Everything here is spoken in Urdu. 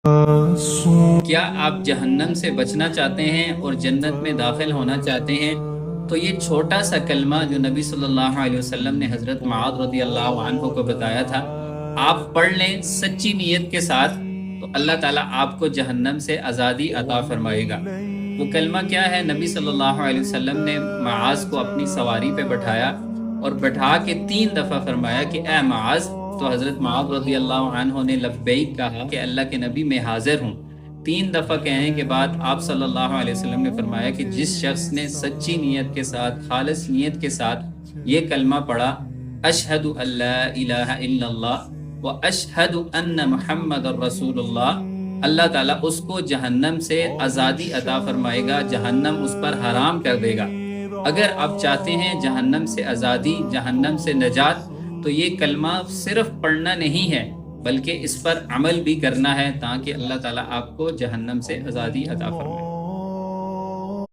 کیا آپ جہنم سے بچنا چاہتے ہیں اور جنت میں داخل ہونا چاہتے ہیں؟ تو یہ چھوٹا سا کلمہ جو نبی صلی اللہ علیہ وسلم نے حضرت معاذ رضی اللہ عنہ کو بتایا تھا، آپ پڑھ لیں سچی نیت کے ساتھ، تو اللہ تعالیٰ آپ کو جہنم سے آزادی عطا فرمائے گا۔ وہ کلمہ کیا ہے؟ نبی صلی اللہ علیہ وسلم نے معاذ کو اپنی سواری پہ بٹھایا اور بٹھا کے 3 دفعہ فرمایا کہ اے معاذ، تو حضرت معاذ رضی اللہ عنہ نے لبیک کہا کہ اللہ کے نبی میں حاضر ہوں۔ 3 دفعہ کہنے کے بعد آپ صلی اللہ علیہ وسلم نے فرمایا کہ جس شخص نے سچی نیت کے ساتھ، خالص نیت کے ساتھ یہ کلمہ پڑھا، اشہد ان لا الہ الا اللہ و اشہد ان محمد الرسول اللہ، اللہ تعالیٰ اس کو جہنم سے آزادی عطا فرمائے گا، جہنم اس پر حرام کر دے گا۔ اگر آپ چاہتے ہیں جہنم سے آزادی، جہنم سے نجات، تو یہ کلمہ صرف پڑھنا نہیں ہے بلکہ اس پر عمل بھی کرنا ہے تاکہ اللہ تعالیٰ آپ کو جہنم سے آزادی عطا فرمائے۔